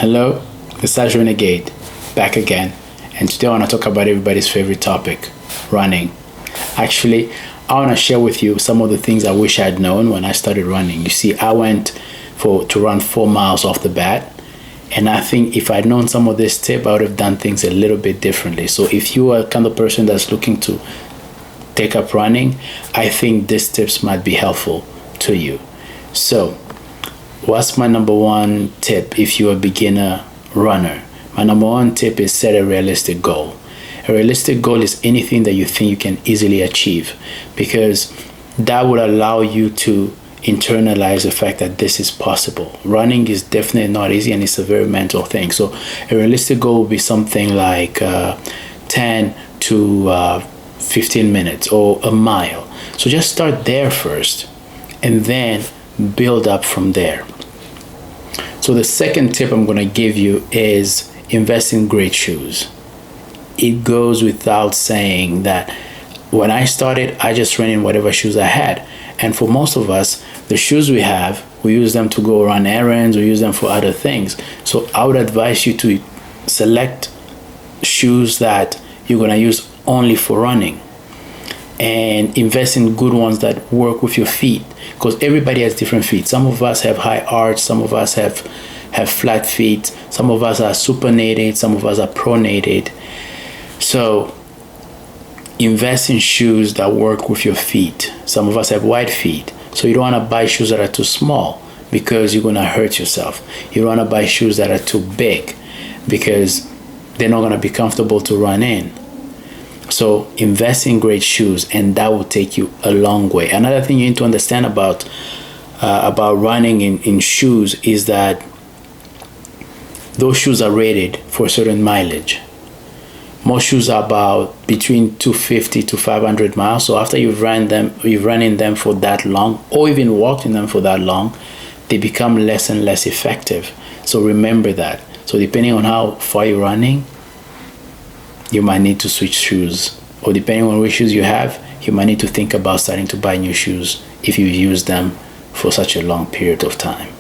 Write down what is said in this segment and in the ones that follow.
Hello, this is Renegade, back again, and today I want to talk about everybody's favorite topic, running. Actually, I want to share with you some of the things I wish I had known when I started running. You see, I went to run 4 miles off the bat, and I think if I'd known some of this tip, I would have done things a little bit differently. So if you are the kind of person that's looking to take up running, I think these tips might be helpful to you. So what's my number one tip if you're a beginner runner? My number one tip is set a realistic goal. A realistic goal is anything that you think you can easily achieve, because that would allow you to internalize the fact that this is possible. Running is definitely not easy, and it's a very mental thing. So a realistic goal would be something like 10 to 15 minutes or a mile. So just start there first and then build up from there. So the second tip I'm going to give you is invest in great shoes. It goes without saying that when I started, I just ran in whatever shoes I had. And for most of us, the shoes we have, we use them to go run errands or use them for other things. So I would advise you to select shoes that you're going to use only for running, and invest in good ones that work with your feet, because everybody has different feet. Some of us have high arch, some of us have flat feet, some of us are supinated, some of us are pronated. So invest in shoes that work with your feet. Some of us have wide feet, so you don't want to buy shoes that are too small because you're going to hurt yourself. You don't want to buy shoes that are too big because they're not going to be comfortable to run in. So invest in great shoes, and that will take you a long way. Another thing you need to understand about running in shoes is that those shoes are rated for a certain mileage. Most shoes are about between 250 to 500 miles. So after you've run in them for that long, or even walked in them for that long, they become less and less effective. So remember that. So depending on how far you're running, you might need to switch shoes, or depending on which shoes you have, you might need to think about starting to buy new shoes if you use them for such a long period of time.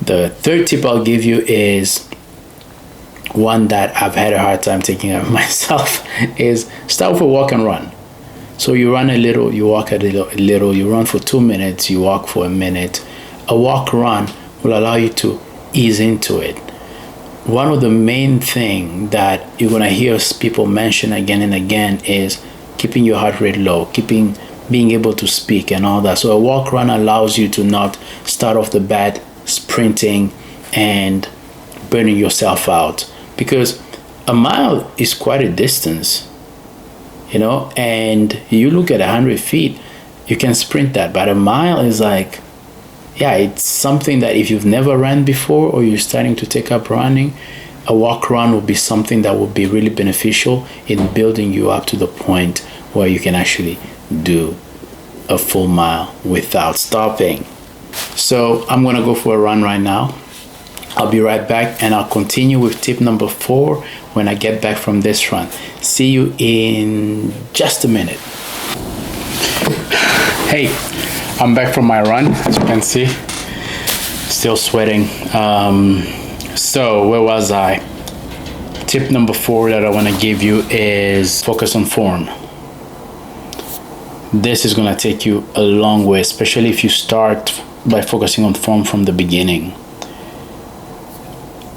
The third tip I'll give you is one that I've had a hard time taking up myself, is start with a walk and run. So you run a little, you walk a little, you run for 2 minutes, you walk for a minute. A walk run will allow you to ease into it. One of the main things that you're going to hear people mention again and again is keeping your heart rate low, being able to speak and all that. So a walk run allows you to not start off the bat sprinting and burning yourself out, because a mile is quite a distance, and you look at 100 feet, you can sprint that, but a mile is like, yeah, it's something that if you've never ran before or you're starting to take up running, a walk run will be something that will be really beneficial in building you up to the point where you can actually do a full mile without stopping. So I'm going to go for a run right now. I'll be right back, and I'll continue with tip number 4 when I get back from this run. See you in just a minute. Hey, I'm back from my run, as you can see. Still sweating. So where was I? Tip number 4 that I want to give you is focus on form. This is going to take you a long way, especially if you start by focusing on form from the beginning.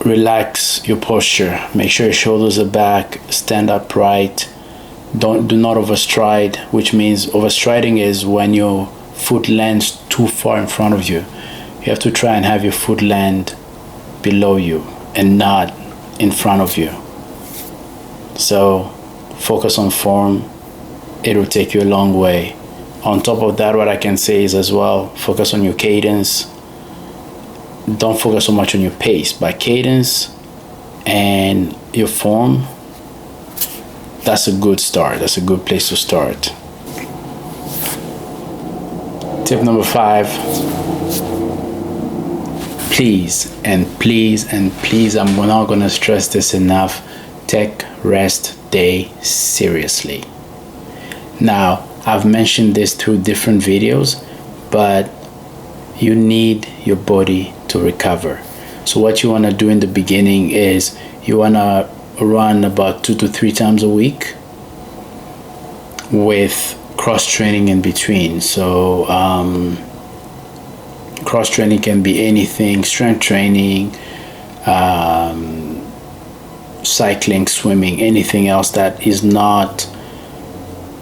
Relax your posture. Make sure your shoulders are back. Stand upright. Do not overstride, which means overstriding is when your foot lands too far in front of you. You have to try and have your foot land below you and not in front of you. So focus on form. It will take you a long way. On top of that, what I can say is as well, focus on your cadence. Don't focus so much on your pace, but cadence and your form, that's a good start. That's a good place to start. Tip number 5, please, I'm not going to stress this enough, take rest day seriously. Now, I've mentioned this through different videos, but you need your body to recover. So what you want to do in the beginning is you want to run about 2 to 3 times a week with cross training in between. So cross training can be anything: strength training, cycling, swimming, anything else that is not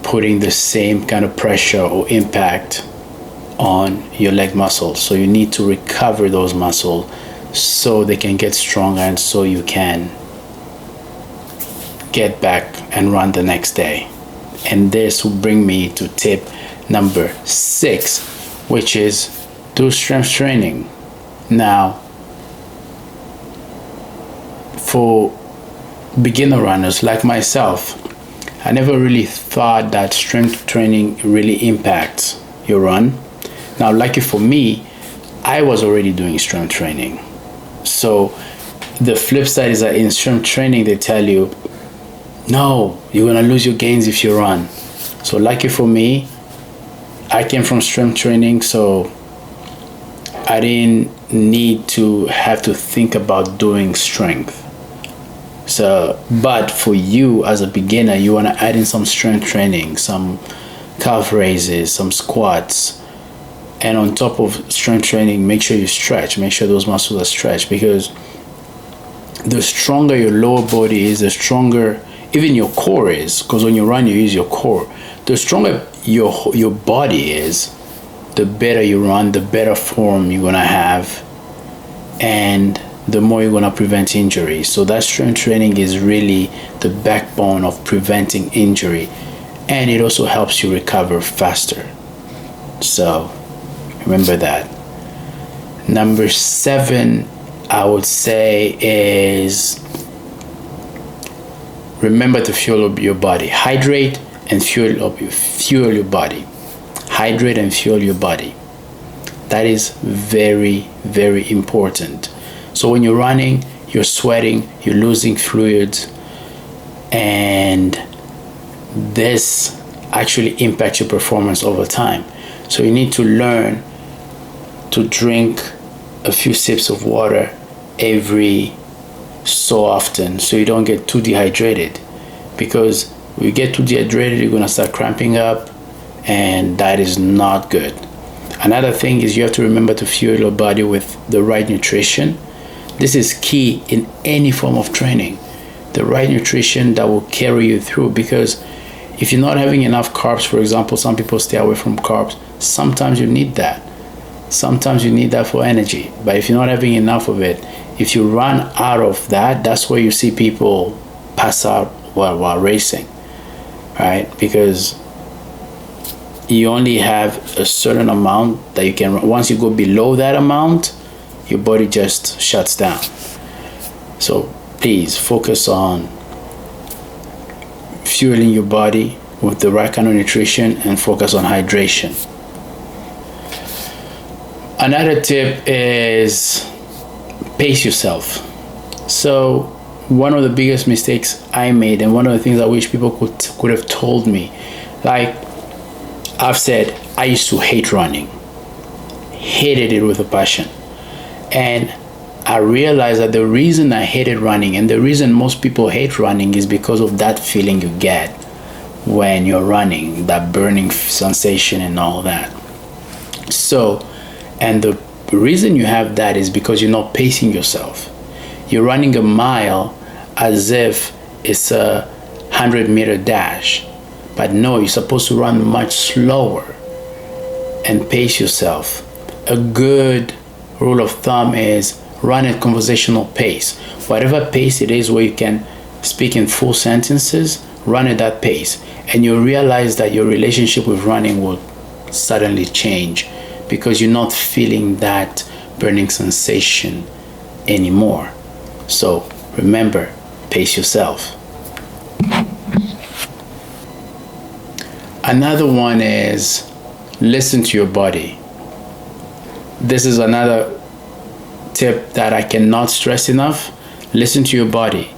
putting the same kind of pressure or impact on your leg muscles. So you need to recover those muscles so they can get stronger, and so you can get back and run the next day. And this will bring me to tip number 6, which is do strength training. Now, for beginner runners like myself, I never really thought that strength training really impacts your run. Now, lucky for me, I was already doing strength training. So the flip side is that in strength training, they tell you, no, you're gonna lose your gains if you run. So lucky for me, I came from strength training, so I didn't need to have to think about doing strength. So, but for you as a beginner, you want to add in some strength training, some calf raises, some squats, and on top of strength training, make sure you stretch. Make sure those muscles are stretched, because the stronger your lower body is, the stronger even your core is. Because when you run, you use your core. The stronger your body is, the better you run, the better form you're gonna have, and the more you're gonna prevent injury. So that strength training is really the backbone of preventing injury, and it also helps you recover faster. So remember that. Number 7, I would say, is remember to fuel up your body. Hydrate and fuel your body. Hydrate and fuel your body. That is very, very important. So when you're running, you're sweating, you're losing fluids, and this actually impacts your performance over time. So you need to learn to drink a few sips of water every so often, so you don't get too dehydrated. Because when you get too dehydrated, you're going to start cramping up, and that is not good. Another thing is you have to remember to fuel your body with the right nutrition. This is key in any form of training. The right nutrition that will carry you through, because if you're not having enough carbs, for example, some people stay away from carbs. Sometimes you need that. Sometimes you need that for energy. But if you're not having enough of it, if you run out of that, that's where you see people pass out while racing, right? Because you only have a certain amount that you can run. Once you go below that amount, your body just shuts down. So please focus on fueling your body with the right kind of nutrition, and focus on hydration. Another tip is pace yourself. So one of the biggest mistakes I made, and one of the things I wish people could have told me, like I've said, I used to hate running, hated it with a passion. And I realized that the reason I hated running, and the reason most people hate running, is because of that feeling you get when you're running, that burning sensation and all that. So, and the reason you have that is because you're not pacing yourself. You're running a mile as if it's a 100-meter dash. But no, you're supposed to run much slower and pace yourself. A good rule of thumb is run at conversational pace. Whatever pace it is where you can speak in full sentences, run at that pace. And you'll realize that your relationship with running will suddenly change, because you're not feeling that burning sensation anymore. So remember, pace yourself. Another one is listen to your body. This is another tip that I cannot stress enough. Listen to your body.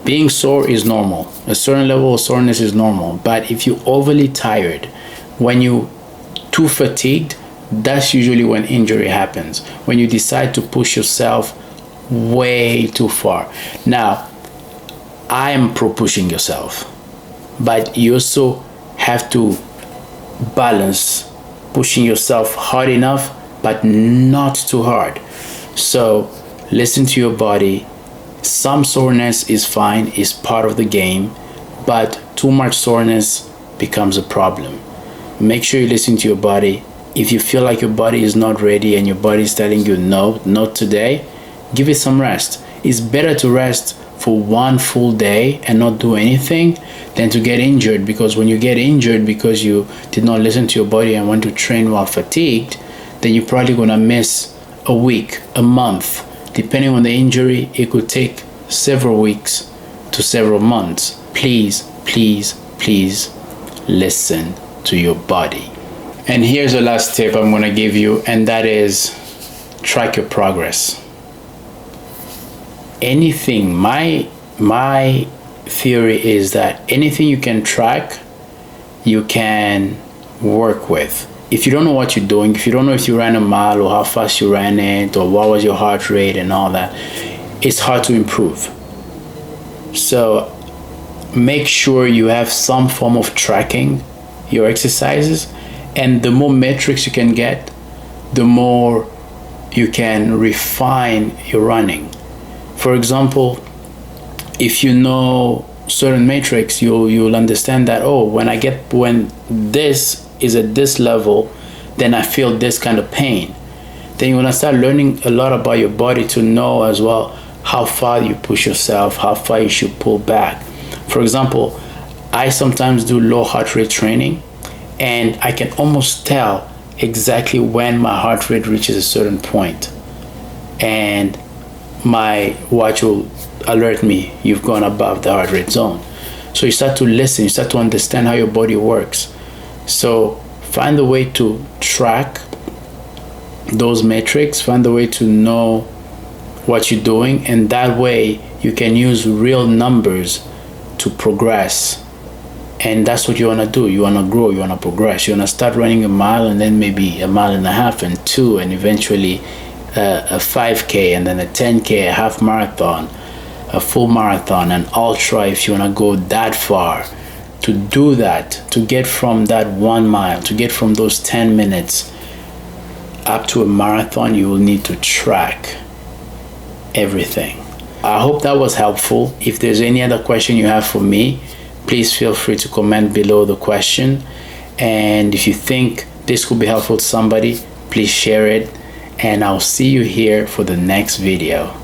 Being sore is normal. A certain level of soreness is normal. But if you're overly tired, when you're too fatigued, that's usually when injury happens. When you decide to push yourself way too far. Now, I am pro pushing yourself, but you also have to balance pushing yourself hard enough but not too hard. So listen to your body. Some soreness is fine, is part of the game, but too much soreness becomes a problem. Make sure you listen to your body. If you feel like your body is not ready and your body is telling you no, not today, give it some rest. It's better to rest for one full day and not do anything than to get injured, because when you get injured because you did not listen to your body and want to train while fatigued, then you're probably going to miss a week, a month. Depending on the injury, it could take several weeks to several months. Please, please, please listen to your body. And here's the last tip I'm going to give you, and that is track your progress. Anything, my theory is that anything you can track, you can work with. If you don't know what you're doing, if you don't know if you ran a mile or how fast you ran it or what was your heart rate and all that, it's hard to improve. So make sure you have some form of tracking your exercises, and the more metrics you can get, the more you can refine your running. For example, if you know certain metrics, you'll understand that, oh, when this is at this level, then I feel this kind of pain. Then you're gonna start learning a lot about your body to know as well how far you push yourself, how far you should pull back. For example, I sometimes do low heart rate training, and I can almost tell exactly when my heart rate reaches a certain point, and my watch will alert me, you've gone above the heart rate zone. So you start to listen, you start to understand how your body works. So find a way to track those metrics, find a way to know what you're doing, and that way you can use real numbers to progress. And that's what you want to do. You want to grow, you want to progress. You want to start running a mile, and then maybe a mile and a half, and 2, and eventually a 5K, and then a 10K, a half marathon, a full marathon, an ultra, if you want to go that far. To do that, to get from that 1 mile, to get from those 10 minutes up to a marathon, you will need to track everything. I hope that was helpful. If there's any other question you have for me, please feel free to comment below the question. And if you think this could be helpful to somebody, please share it. And I'll see you here for the next video.